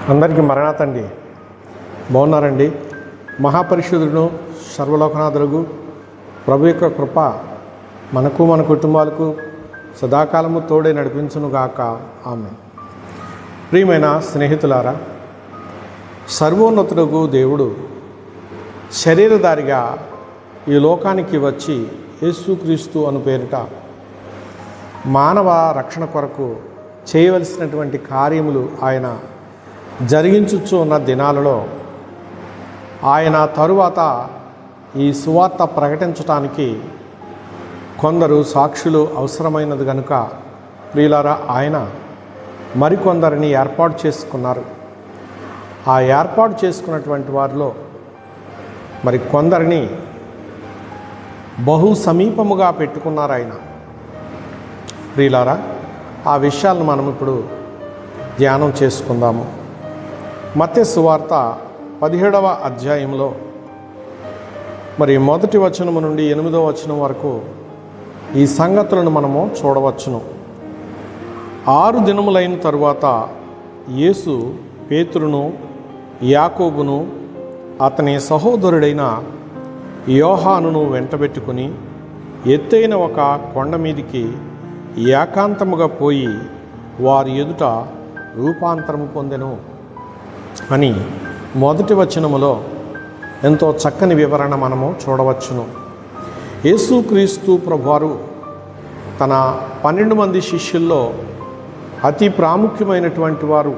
అందరికీ మరణాతండి. బాగున్నారండి? మహాపరిశుద్ధుడును సర్వలోకనాథుడు ప్రభు యొక్క కృప మనకు మన కుటుంబాలకు సదాకాలము తోడే నడిపించునుగాక. ఆమె. ప్రియమైన స్నేహితులారా, సర్వోన్నతుడు దేవుడు శరీరధారిగా ఈ లోకానికి వచ్చి యేసుక్రీస్తు అను పేరిట మానవ రక్షణ కొరకు చేయవలసినటువంటి కార్యములు ఆయన జరిగించుచు ఉన్న దినాలలో ఆయన తరువాత ఈ సువార్త ప్రకటించటానికి కొందరు సాక్షులు అవసరమైనది కనుక ప్రియులారా, ఆయన మరికొందరిని ఏర్పాటు చేసుకున్నారు. ఆ ఏర్పాటు చేసుకున్నటువంటి వారిలో మరి కొందరిని బహు సమీపముగా పెట్టుకున్నారు ఆయన. ప్రియులారా, ఆ విషయాలను మనం ఇప్పుడు ధ్యానం చేసుకుందాము. మత్తయి సువార్త 17వ అధ్యాయంలో మరి 1వ వచనము నుండి 8వ వచనం వరకు ఈ సంగతులను మనము చూడవచ్చును. 6 దినములైన తరువాత యేసు పేతురును, యాకోబును, అతని సహోదరుడైన యోహానును వెంటబెట్టుకుని ఎత్తైన ఒక కొండ మీదికి ఏకాంతముగా పోయి వారి ఎదుట రూపాంతరము పొందెను అని 1వ వచనములో ఎంతో చక్కని వివరణ మనము చూడవచ్చును. యేసుక్రీస్తు ప్రభువారు తన 12 మంది శిష్యుల్లో అతి ప్రాముఖ్యమైనటువంటి వారు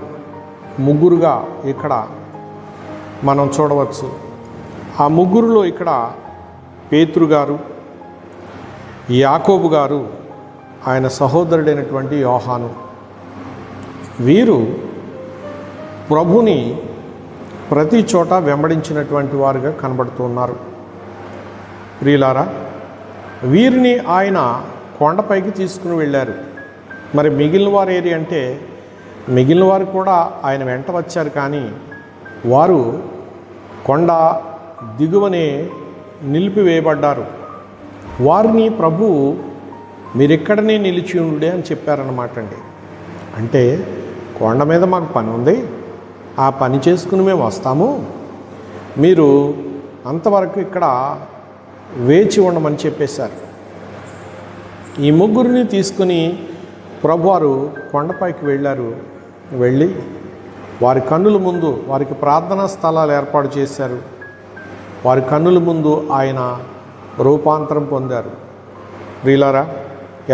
ముగ్గురుగా ఇక్కడ మనం చూడవచ్చు. ఆ ముగ్గురులో ఇక్కడ పేతురు గారు, యాకోబు గారు, ఆయన సహోదరుడైనటువంటి యోహాను, వీరు ప్రభుని ప్రతి చోట వెంబడించినటువంటి వారుగా కనబడుతున్నారు. ప్రియులారా, వీరిని ఆయన కొండపైకి తీసుకుని వెళ్ళారు. మరి మిగిలిన వారు ఏది అంటే, మిగిలిన వారు కూడా ఆయన వెంట వచ్చారు, కానీ వారు కొండ దిగువనే నిలిపివేయబడ్డారు. వారిని ప్రభు మీరెక్కడనే నిలిచి ఉండే అని చెప్పారన్నమాట అండి. అంటే కొండ మీద మాకు పని ఉంది, ఆ పని చేసుకుని మేము వస్తాము, మీరు అంతవరకు ఇక్కడ వేచి ఉండమని చెప్పేశారు. ఈ ముగ్గురిని తీసుకుని ప్రభువారు కొండపైకి వెళ్ళారు. వెళ్ళి వారి కన్నుల ముందు వారికి ప్రార్థనా స్థలాలు ఏర్పాటు చేశారు. వారి కన్నుల ముందు ఆయన రూపాంతరం పొందారు. ప్రియులారా,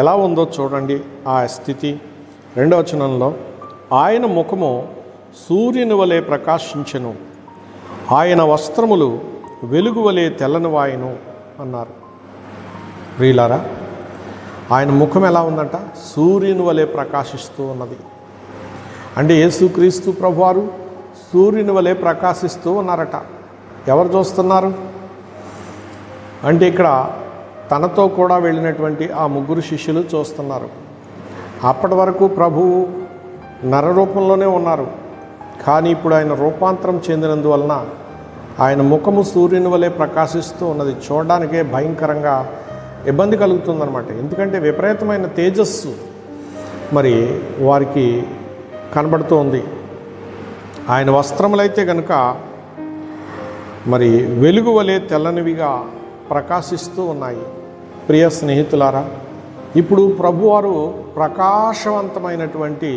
ఎలా ఉందో చూడండి ఆ స్థితి. 2వ వచనంలో, ఆయన ముఖము సూర్యుని వలె ప్రకాశించెను, ఆయన వస్త్రములు వెలుగు వలె తెల్లనివాయెను అన్నారు. ప్రియులారా, ఆయన ముఖం ఎలా ఉందంట? సూర్యుని వలె ప్రకాశిస్తూ ఉన్నది. అంటే యేసుక్రీస్తు ప్రభువారు సూర్యుని వలె ప్రకాశిస్తూ ఉన్నారట. ఎవరు చూస్తున్నారు అంటే, ఇక్కడ తనతో కూడా వెళ్ళినటువంటి ఆ ముగ్గురు శిష్యులు చూస్తున్నారు. అప్పటి వరకు ప్రభువు నరరూపంలోనే ఉన్నారు, కానీ ఇప్పుడు ఆయన రూపాంతరం చెందినందువలన ఆయన ముఖము సూర్యుని వలె ప్రకాశిస్తూ ఉన్నది. చూడడానికే భయంకరంగా ఇబ్బంది కలుగుతుందన్నమాట. ఎందుకంటే విపరీతమైన తేజస్సు మరి వారికి కనబడుతూ ఉంది. ఆయన వస్త్రములైతే కనుక మరి వెలుగు వలె తెల్లనివిగా ప్రకాశిస్తూ ఉన్నాయి. ప్రియ స్నేహితులారా, ఇప్పుడు ప్రభువారు ప్రకాశవంతమైనటువంటి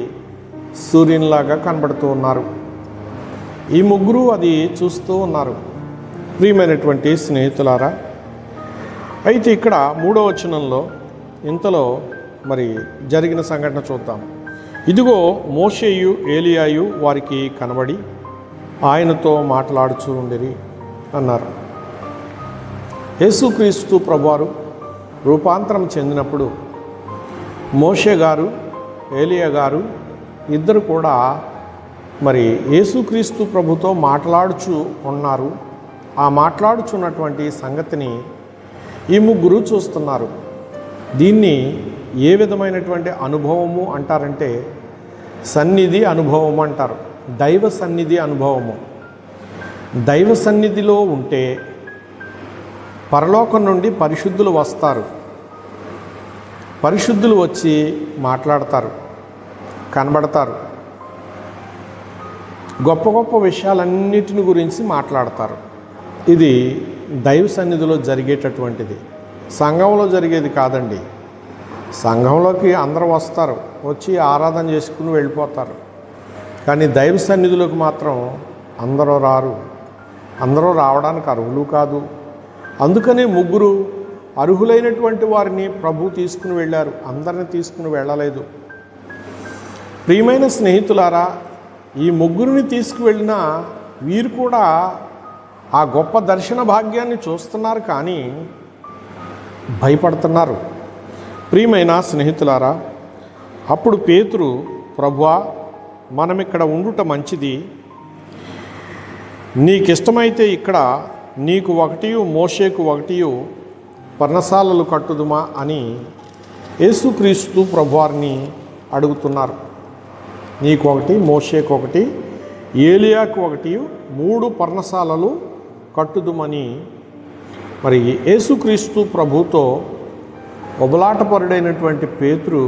సూర్యునిలాగా కనబడుతూ ఉన్నారు. ఈ ముగ్గురు అది చూస్తూ ఉన్నారు. ప్రియమైనటువంటి స్నేహితులారా, అయితే ఇక్కడ 3వ వచనంలో ఇంతలో మరి జరిగిన సంఘటన చూద్దాం. ఇదిగో మోషేయు ఏలియాయు వారికి కనబడి ఆయనతో మాట్లాడుచూ ఉండిరి అన్నారు. యేసుక్రీస్తు ప్రభువారు రూపాంతరం చెందినప్పుడు మోషే గారు, ఏలియా గారు ఇద్దరు కూడా మరి యేసుక్రీస్తు ప్రభుతో మాట్లాడుచూ ఉన్నారు. ఆ మాట్లాడుచున్నటువంటి సంగతిని ఈ ముగ్గురు చూస్తున్నారు. దీన్ని ఏ విధమైనటువంటి అనుభవము అంటారంటే, సన్నిధి అనుభవము అంటారు. దైవ సన్నిధి అనుభవము. దైవ సన్నిధిలో ఉంటే పరలోకం నుండి పరిశుద్ధులు వస్తారు. పరిశుద్ధులు వచ్చి మాట్లాడతారు, కనబడతారు. గొప్ప గొప్ప విషయాలన్నిటిని గురించి మాట్లాడతారు. ఇది దైవ సన్నిధిలో జరిగేటటువంటిది, సంఘంలో జరిగేది కాదండి. సంఘంలోకి అందరూ వస్తారు, వచ్చి ఆరాధన చేసుకుని వెళ్ళిపోతారు. కానీ దైవ సన్నిధిలోకి మాత్రం అందరూ రారు. అందరూ రావడానికి అర్హులు కాదు. అందుకనే ముగ్గురు అర్హులైనటువంటి వారిని ప్రభు తీసుకుని వెళ్ళారు, అందరిని తీసుకుని వెళ్ళలేదు. ప్రియమైన స్నేహితులారా, ఈ ముగ్గురిని తీసుకువెళ్ళిన వీరు కూడా ఆ గొప్ప దర్శన భాగ్యాన్ని చూస్తున్నారు, కానీ భయపడుతున్నారు. ప్రియమైన స్నేహితులారా, అప్పుడు పేతురు, ప్రభువా, మనం ఇక్కడ ఉండుట మంచిది. నీకిష్టమైతే ఇక్కడ నీకు ఒకటియు మోషేకు ఒకటియు పర్ణశాలలు కట్టుదుమా అని యేసుక్రీస్తు ప్రభువారిని అడుగుతున్నారు. నీకు ఒకటి, మోషేకు ఒకటి, ఏలియాకు ఒకటి 3 పర్ణశాలలు కట్టుదుమని మరి యేసుక్రీస్తు ప్రభుతో ఒబలాటపరుడైనటువంటి పేతురు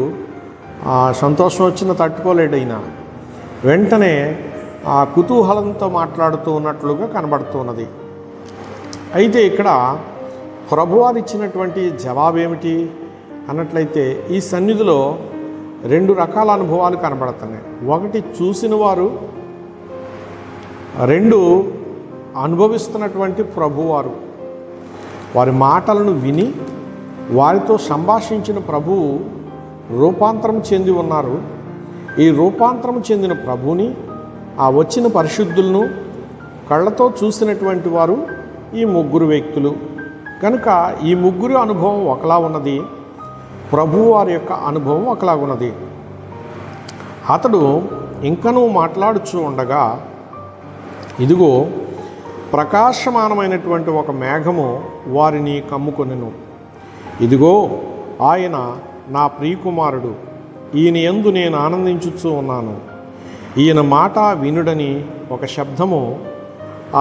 సంతోషం వచ్చిన తట్టుకోలేడైనా వెంటనే ఆ కుతూహలంతో మాట్లాడుతూ ఉన్నట్లుగా కనబడుతున్నది. అయితే ఇక్కడ ప్రభువారు ఇచ్చినటువంటి జవాబు ఏమిటి అన్నట్లయితే, ఈ సన్నిధిలో 2 రకాల అనుభవాలు కనబడుతున్నాయి. ఒకటి చూసిన వారు, 2 అనుభవిస్తున్నటువంటి ప్రభువారు. వారి మాటలను విని వారితో సంభాషించిన ప్రభువు రూపాంతరం చెంది ఉన్నారు. ఈ రూపాంతరం చెందిన ప్రభువుని, ఆ వచ్చిన పరిశుద్ధులను కళ్ళతో చూసినటువంటి వారు ఈ ముగ్గురు వ్యక్తులు. కనుక ఈ ముగ్గురు అనుభవం ఒకలా ఉన్నది, ప్రభువు వారి యొక్క అనుభవం ఒకలా ఉన్నది. అతడు ఇంకనూ మాట్లాడుచూ ఉండగా, ఇదిగో ప్రకాశమానమైనటువంటి ఒక మేఘము వారిని కమ్ముకొనెను. ఇదిగో ఆయన నా ప్రియకుమారుడు, ఈయన యందు నేను ఆనందించుచూ ఉన్నాను, ఈయన మాట వినుడని ఒక శబ్దము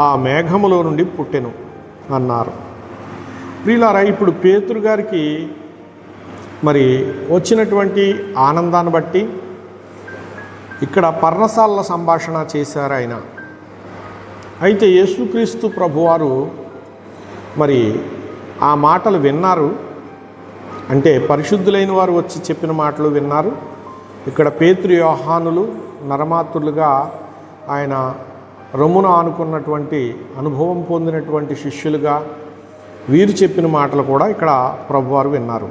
ఆ మేఘములో నుండి పుట్టెను అన్నారు. ప్రియులారా, ఇప్పుడు పేతురు గారికి మరి వచ్చినటువంటి ఆనందాన్ని బట్టి ఇక్కడ పర్ణశాలల సంభాషణ చేశారు ఆయన. అయితే యేసుక్రీస్తు ప్రభువారు మరి ఆ మాటలు విన్నారు, అంటే పరిశుద్ధులైన వారు వచ్చి చెప్పిన మాటలు విన్నారు. ఇక్కడ పేతురు యోహానులు నరమాతులుగా ఆయన రొమ్మున ఆనుకున్నటువంటి అనుభవం పొందినటువంటి శిష్యులుగా వీరు చెప్పిన మాటలు కూడా ఇక్కడ ప్రభువారు విన్నారు.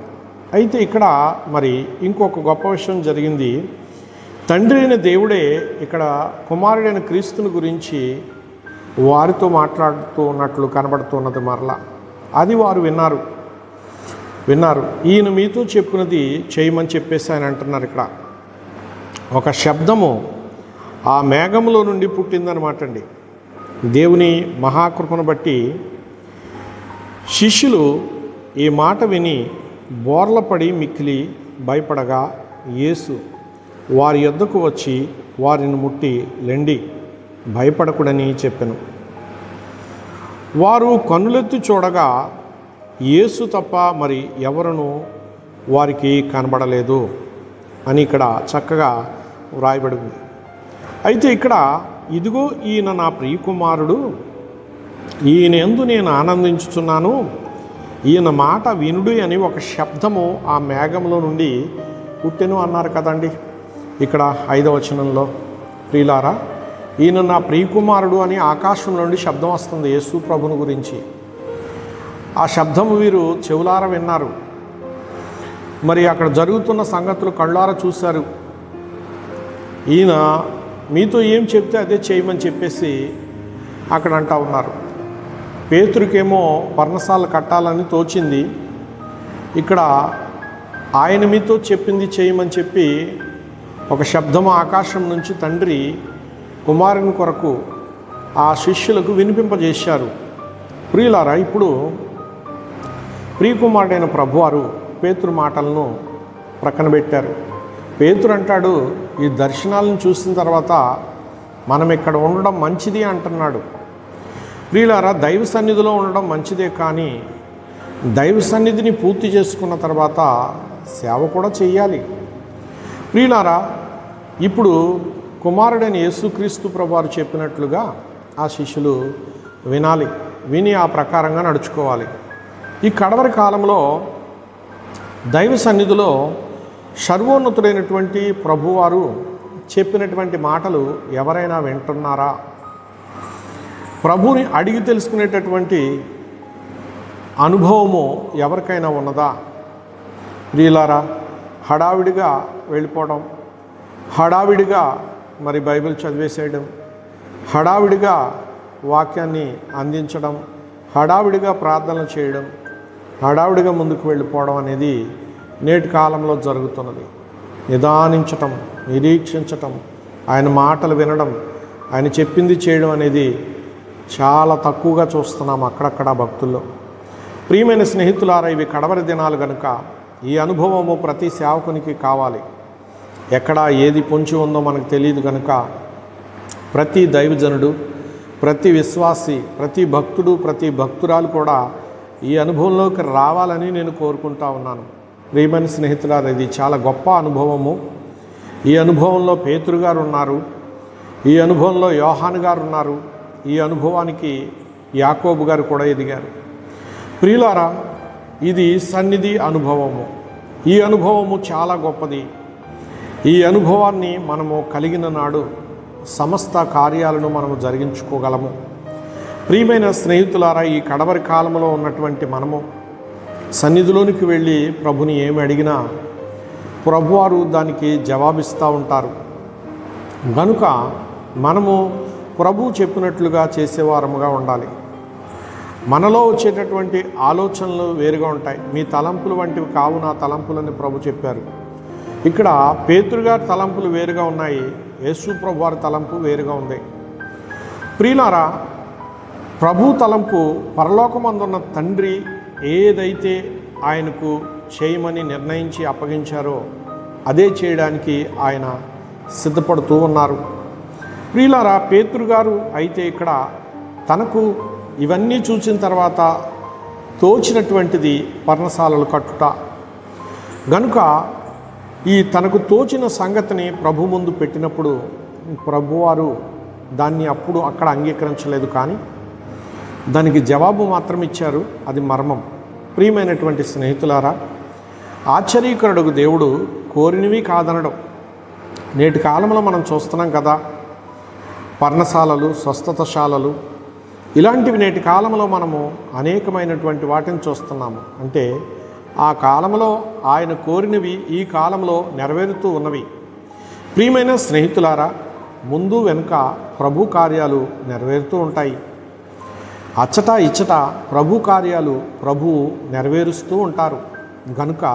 అయితే ఇక్కడ మరి ఇంకొక గొప్ప విషయం జరిగింది. తండ్రి అయిన దేవుడే ఇక్కడ కుమారుడైన క్రీస్తుని గురించి వారితో మాట్లాడుతూ ఉన్నట్లు కనబడుతున్నది. మరలా అది వారు విన్నారు. ఈయన మీతో చెప్పినది చేయమని చెప్పేసి ఆయన అంటున్నారు. ఇక్కడ ఒక శబ్దము ఆ మేఘంలో నుండి పుట్టిందనమాట అండి. దేవుని మహాకృపను బట్టి శిష్యులు ఈ మాట విని బోర్లపడి మిక్కిలి భయపడగా, యేసు వారి యొద్దకు వచ్చి వారిని ముట్టి, లెండి, భయపడకుడని చెప్పెను. వారు కన్నులెత్తి చూడగా యేసు తప్ప మరి ఎవరును వారికి కనబడలేదు అని ఇక్కడ చక్కగా వ్రాయబడి ఉంది. అయితే ఇక్కడ ఇదిగో ఈయన నా ప్రియకుమారుడు, ఈయన యందు నేను ఆనందించుచున్నాను, ఈయన మాట వినుడు అని ఒక శబ్దము ఆ మేఘంలో నుండి పుట్టెను అన్నారు కదండి. ఇక్కడ 5వ వచనంలో, ప్రియులారా, ఈయన నా ప్రియకుమారుడు అని ఆకాశం నుండి శబ్దం వస్తుంది యేసు ప్రభుని గురించి. ఆ శబ్దము వీరు చెవులార విన్నారు. మరి అక్కడ జరుగుతున్న సంగతులు కళ్ళారా చూశారు. ఈయన మీతో ఏం చెప్తే అదే చేయమని చెప్పేసి అక్కడ అంటా ఉన్నారు. పేతురుకేమో పర్ణశాల కట్టాలని తోచింది. ఇక్కడ ఆయన మీతో చెప్పింది చేయమని చెప్పి ఒక శబ్దము ఆకాశం నుంచి తండ్రి కుమారుని కొరకు ఆ శిష్యులకు వినిపింపజేశారు. ప్రియులారా, ఇప్పుడు ప్రియకుమారుడైన ప్రభువారు పేతురు మాటలను ప్రక్కన పెట్టారు. పేతురు అంటాడు, ఈ దర్శనాలను చూసిన తర్వాత మనం ఇక్కడ ఉండడం మంచిది అంటున్నాడు. ప్రియులారా, దైవ సన్నిధిలో ఉండడం మంచిదే, కానీ దైవ సన్నిధిని పూర్తి చేసుకున్న తర్వాత సేవ కూడా చెయ్యాలి. ప్రియులారా, ఇప్పుడు కుమారుడైన యేసుక్రీస్తు ప్రభువారు చెప్పినట్లుగా ఆ శిష్యులు వినాలి, విని ఆ ప్రకారంగా నడుచుకోవాలి. ఈ కడవరి కాలంలో దైవ సన్నిధిలో సర్వోన్నతుడైనటువంటి ప్రభువారు చెప్పినటువంటి మాటలు ఎవరైనా వింటున్నారా? ప్రభుని అడిగి తెలుసుకునేటటువంటి అనుభవము ఎవరికైనా ఉన్నదా? ప్రియులారా, హడావిడిగా వెళ్ళిపోవడం, హడావిడిగా మరి బైబిల్ చదివేసేయడం, హడావిడిగా వాక్యాన్ని అందించడం, హడావిడిగా ప్రార్థనలు చేయడం, హడావిడిగా ముందుకు వెళ్ళిపోవడం అనేది నేటి కాలంలో జరుగుతున్నది. నిదానించటం, నిరీక్షించటం, ఆయన మాటలు వినడం, ఆయన చెప్పింది చేయడం అనేది చాలా తక్కువగా చూస్తున్నాం అక్కడక్కడ భక్తుల్లో. ప్రియమైన స్నేహితులారా, ఇవి కడవరి దినాలు కనుక ఈ అనుభవము ప్రతి సేవకునికి కావాలి. ఎక్కడ ఏది పొంచి ఉందో మనకు తెలియదు కనుక ప్రతి దైవజనుడు, ప్రతి విశ్వాసి, ప్రతి భక్తుడు, ప్రతి భక్తురాలు కూడా ఈ అనుభవంలోకి రావాలని నేను కోరుకుంటా ఉన్నాను. ప్రియమైన స్నేహితులారా, ఇది చాలా గొప్ప అనుభవము. ఈ అనుభవంలో పేతురు గారు ఉన్నారు, ఈ అనుభవంలో యోహాను గారు ఉన్నారు, ఈ అనుభవానికి యాకోబు గారు కూడా ఎదిగారు. ప్రియులారా, ఇది సన్నిధి అనుభవము. ఈ అనుభవము చాలా గొప్పది. ఈ అనుభవాన్ని మనము కలిగిన నాడు సమస్త కార్యాలను మనము జరిగించుకోగలము. ప్రియమైన స్నేహితులారా, ఈ కడవరి కాలంలో ఉన్నటువంటి మనము సన్నిధిలోనికి వెళ్ళి ప్రభుని ఏమి అడిగినా ప్రభువారు దానికి జవాబిస్తూ ఉంటారు. కనుక మనము ప్రభు చెప్పినట్లుగా చేసేవారముగా ఉండాలి. మనలో వచ్చేటటువంటి ఆలోచనలు వేరుగా ఉంటాయి. మీ తలంపులు వంటివి కావు నా తలంపులని ప్రభు చెప్పారు. ఇక్కడ పేతురు గారి తలంపులు వేరుగా ఉన్నాయి, యేసు ప్రభు వారి తలంపు వేరుగా ఉంది. ప్రియులారా, ప్రభు తలంపు పరలోకమందున్న తండ్రి ఏదైతే ఆయనకు చేయమని నిర్ణయించి అప్పగించారో అదే చేయడానికి ఆయన సిద్ధపడుతూ ఉన్నారు. ప్రియులారా, పేతురు గారు అయితే ఇక్కడ తనకు ఇవన్నీ చూసిన తర్వాత తోచినటువంటిది పర్ణశాలలు కట్టుట. గనుక ఈ తనకు తోచిన సంగతిని ప్రభు ముందు పెట్టినప్పుడు ప్రభువారు దాన్ని అప్పుడు అక్కడ అంగీకరించలేదు, కానీ దానికి జవాబు మాత్రం ఇచ్చారు. అది మర్మం. ప్రియమైనటువంటి స్నేహితులారా, ఆశ్చర్యకరుడు దేవుడు కోరినవి కాదనడం. నేటి కాలంలో మనం చూస్తున్నాం కదా, పర్ణశాలలు, స్వస్థతశాలలు ఇలాంటివి నేటి కాలంలో మనము అనేకమైనటువంటి వాటిని చూస్తున్నాము. అంటే ఆ కాలంలో ఆయన కోరినవి ఈ కాలంలో నెరవేరుతూ ఉన్నవి. ప్రియమైన స్నేహితులారా, ముందు వెనుక ప్రభు కార్యాలు నెరవేరుతూ ఉంటాయి. అచ్చట ఇచ్చట ప్రభు కార్యాలు ప్రభువు నెరవేరుస్తూ ఉంటారు. కనుక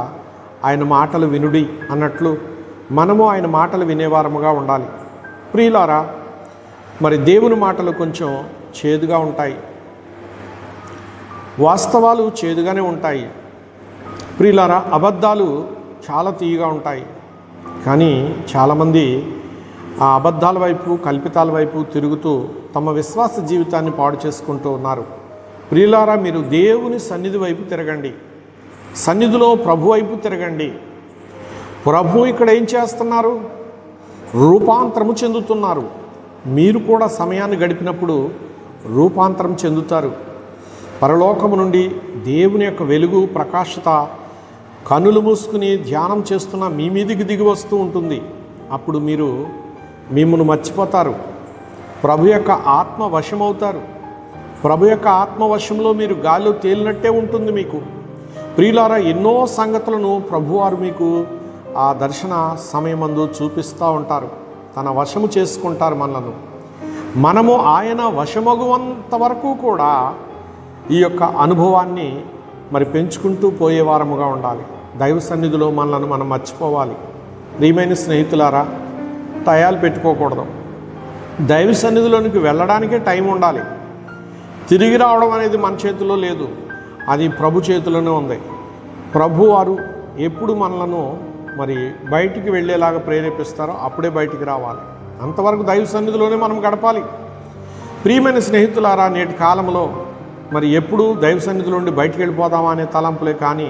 ఆయన మాటలు వినుడి అన్నట్లు మనము ఆయన మాటలు వినేవారముగా ఉండాలి. ప్రియులారా, మరి దేవుని మాటలు కొంచెం చేదుగా ఉంటాయి, వాస్తవాలు చేదుగానే ఉంటాయి. ప్రియులారా, అబద్ధాలు చాలా తీయగా ఉంటాయి. కానీ చాలామంది ఆ అబద్ధాల వైపు, కల్పితాల వైపు తిరుగుతూ తమ విశ్వాస జీవితాన్ని పాడు చేసుకుంటూ ఉన్నారు. ప్రియులారా, మీరు దేవుని సన్నిధి వైపు తిరగండి, సన్నిధిలో ప్రభు వైపు తిరగండి. ప్రభు ఇక్కడ ఏం చేస్తున్నారు? రూపాంతరము చెందుతున్నారు. మీరు కూడా సమయాన్ని గడిపినప్పుడు రూపాంతరం చెందుతారు. పరలోకము నుండి దేవుని యొక్క వెలుగు, ప్రకాశత కన్నులు మూసుకుని ధ్యానం చేస్తున్న మీ మీదికి దిగి వస్తూ ఉంటుంది. అప్పుడు మీరు మిమ్మల్ని మర్చిపోతారు. ప్రభు యొక్క ఆత్మ వశమవుతారు. ప్రభు యొక్క ఆత్మవశంలో మీరు గాలిలో తేలినట్టే ఉంటుంది మీకు. ప్రియులారా, ఎన్నో సంగతులను ప్రభువారు మీకు ఆ దర్శన సమయమందు చూపిస్తూ ఉంటారు. తన వశము చేసుకుంటారు మనలను. మనము ఆయన వశమగువంత వరకు కూడా ఈ యొక్క అనుభవాన్ని మరి పెంచుకుంటూ పోయేవారముగా ఉండాలి. దైవ సన్నిధిలో మనలను మనం మర్చిపోవాలి. ప్రియమైన స్నేహితులారా, టయాలు పెట్టుకోకూడదు. దైవ సన్నిధిలోనికి వెళ్ళడానికే టైం ఉండాలి. తిరిగి రావడం అనేది మన చేతిలో లేదు, అది ప్రభు చేతిలోనే ఉంది. ప్రభు వారు ఎప్పుడు మనలను మరి బయటికి వెళ్ళేలాగా ప్రేరేపిస్తారో అప్పుడే బయటికి రావాలి. అంతవరకు దైవ సన్నిధిలోనే మనం గడపాలి. ప్రియమైన స్నేహితులారా, నేటి కాలంలో మరి ఎప్పుడు దైవ సన్నిధిలో నుండి బయటికి వెళ్ళిపోదామా అనే తలంపులే కానీ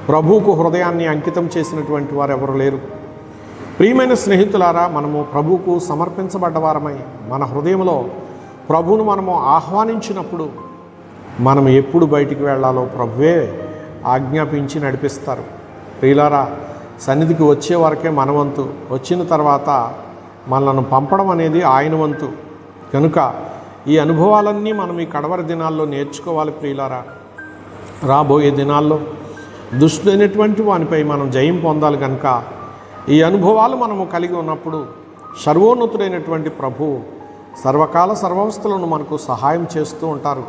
ప్రభువుకు హృదయాన్ని అంకితం చేసినటువంటి వారు ఎవరు లేరు. ప్రియమైన స్నేహితులారా, మనము ప్రభువుకు సమర్పించబడ్డవారమై మన హృదయంలో ప్రభువును మనము ఆహ్వానించినప్పుడు మనం ఎప్పుడు బయటికి వెళ్ళాలో ప్రభువే ఆజ్ఞాపించి నడిపిస్తారు. ప్రియులారా, సన్నిధికి వచ్చే వరకే మన వంతు, వచ్చిన తర్వాత మనలను పంపడం అనేది ఆయన వంతు. కనుక ఈ అనుభవాలన్నీ మనం ఈ కడవరి దినాల్లో నేర్చుకోవాలి. ప్రియులారా, రాబోయే దినాల్లో దుష్టుడైనటువంటి వానిపై మనం జయం పొందాలి. కనుక ఈ అనుభవాలు మనము కలిగి ఉన్నప్పుడు సర్వోన్నతుడైనటువంటి ప్రభువు సర్వకాల సర్వావస్థలను మనకు సహాయం చేస్తూ ఉంటారు.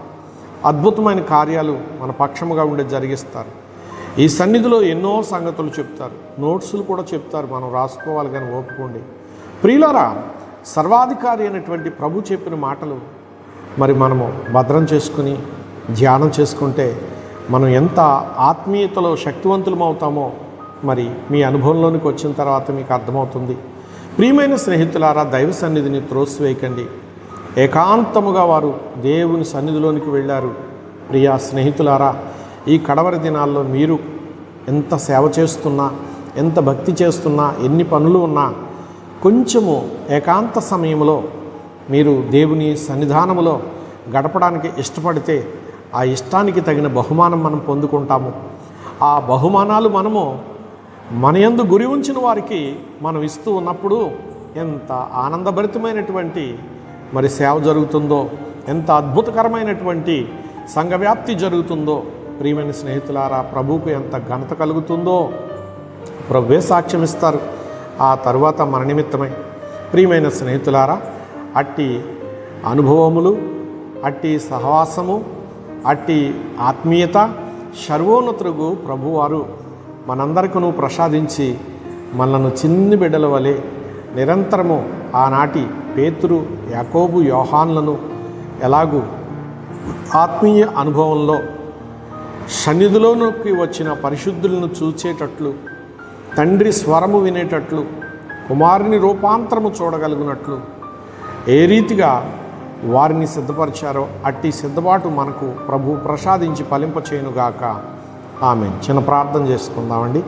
అద్భుతమైన కార్యాలు మన పక్షముగా ఉండి జరిగిస్తారు. ఈ సన్నిధిలో ఎన్నో సంగతులు చెప్తారు, నోట్సులు కూడా చెప్తారు, మనం రాసుకోవాలి కానీ ఓపుకోండి. ప్రియులారా, సర్వాధికారి అయినటువంటి ప్రభు చెప్పిన మాటలు మరి మనము భద్రం చేసుకుని ధ్యానం చేసుకుంటే మనం ఎంత ఆత్మీయతలో శక్తివంతులం అవుతామో మరి మీ అనుభవంలోనికి వచ్చిన తర్వాత మీకు అర్థమవుతుంది. ప్రియమైన స్నేహితులారా, దైవ సన్నిధిని త్రోసివేయకండి. ఏకాంతముగా వారు దేవుని సన్నిధిలోనికి వెళ్ళారు. ప్రియా స్నేహితులారా, ఈ కడవరి దినాల్లో మీరు ఎంత సేవ చేస్తున్నా, ఎంత భక్తి చేస్తున్నా, ఎన్ని పనులు ఉన్నా కొంచెము ఏకాంత సమయంలో మీరు దేవుని సన్నిధానములో గడపడానికి ఇష్టపడితే ఆ ఇష్టానికి తగిన బహుమానం మనం పొందుకుంటాము. ఆ బహుమానాలు మనము మన యందు గురి ఉంచిన వారికి మనం ఇస్తూ ఉన్నప్పుడు ఎంత ఆనందభరితమైనటువంటి మరి సేవ జరుగుతుందో, ఎంత అద్భుతకరమైనటువంటి సంఘవ్యాప్తి జరుగుతుందో. ప్రియమైన స్నేహితులారా, ప్రభువుకు ఎంత ఘనత కలుగుతుందో ప్రభువే సాక్ష్యం ఇస్తారు ఆ తరువాత మన నిమిత్తమై. ప్రియమైన స్నేహితులారా, అట్టి అనుభవములు, అట్టి సహవాసము, అట్టి ఆత్మీయత సర్వోన్నతుడు ప్రభువారు మనందరికీ ప్రసాదించి మనలను చిన్ని బిడ్డల వలె నిరంతరము ఆనాటి పేతురు, యాకోబు, యోహాన్లను ఎలాగూ ఆత్మీయ అనుభవంలో సన్నిధిలోకి వచ్చిన పరిశుద్ధులను చూచేటట్లు, తండ్రి స్వరము వినేటట్లు, కుమారుని రూపాంతరము చూడగలిగినట్లు ఏ రీతిగా వారిని సిద్ధపరిచారో అట్టి సిద్ధపాటు మనకు ప్రభు ప్రసాదించి ఫలింపచేయునుగాక. ఆమెన్. చిన్న ప్రార్థన చేసుకుందామండి.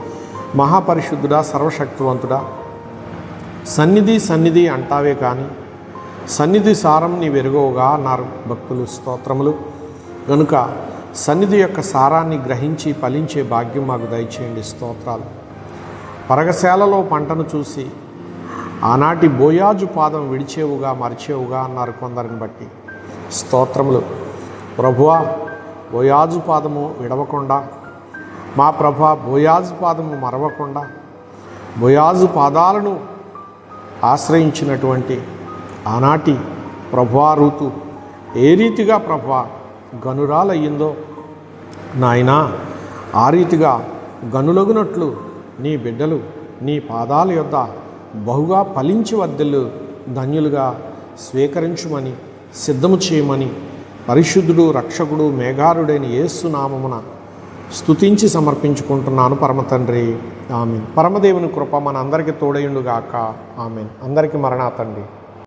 మహాపరిశుద్ధుడా, సర్వశక్తివంతుడా, సన్నిధి సన్నిధి అంటావే కానీ సన్నిధి సారం నీ వెరుగవుగా అన్నారు భక్తులు. స్తోత్రములు. కనుక సన్నిధి యొక్క సారాన్ని గ్రహించి ఫలించే భాగ్యం మాకు దయచేయండి. స్తోత్రాలు. పరగశాలలో పంటను చూసి ఆనాటి బోయాజు పాదం విడిచేవుగా మరిచేవుగా అన్నారు కొందరిని బట్టి. స్తోత్రములు. ప్రభువా, బోయాజు పాదము విడవకుండా, మా ప్రభా బోయాజు పాదము మరవకుండా, బోయాజు పాదాలను ఆశ్రయించినటువంటి ఆనాటి ప్రభువా రూతు ఏ రీతిగా ప్రభువా గనురాలయ్యిందో నాయనా, ఆ రీతిగా గనులగునట్లు నీ బిడ్డలు నీ పాదాల యొద్ద బహుగా ఫలించి వర్ధిల్లు ధన్యులుగా స్వీకరించుమని, సిద్ధము చేయమని పరిశుద్ధుడు, రక్షకుడు, మేఘారుడైన యేసు నామమున స్తుతించి సమర్పించుకుంటున్నాను పరమ తండ్రి. ఆమెన్. పరమదేవుని కృప మన అందరికీ తోడయుండుగాక. ఆమెన్. అందరికీ మరణాతండి.